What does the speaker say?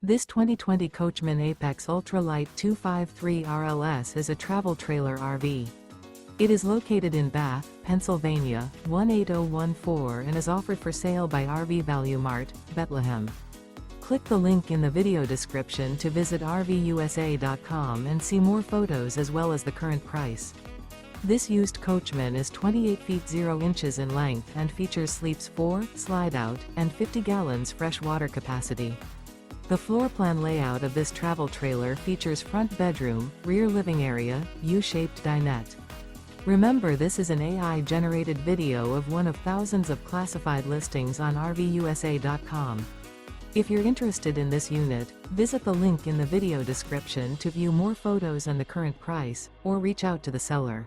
This 2020 Coachmen Apex Ultra-Lite 253 RLS is a travel trailer RV. It is located in Bath, Pennsylvania, 18014 and is offered for sale by RV Value Mart, Behtlehem. Click the link in the video description to visit RVUSA.com and see more photos as well as the current price. This used Coachman is 28 feet 0 inches in length and features sleeps 4, Slideout, and 50 gallons fresh water capacity. The floor plan layout of this travel trailer features front bedroom, rear living area, U-shaped dinette. Remember, this is an AI-generated video of one of thousands of classified listings on RVUSA.com. If you're interested in this unit, visit the link in the video description to view more photos and the current price, or reach out to the seller.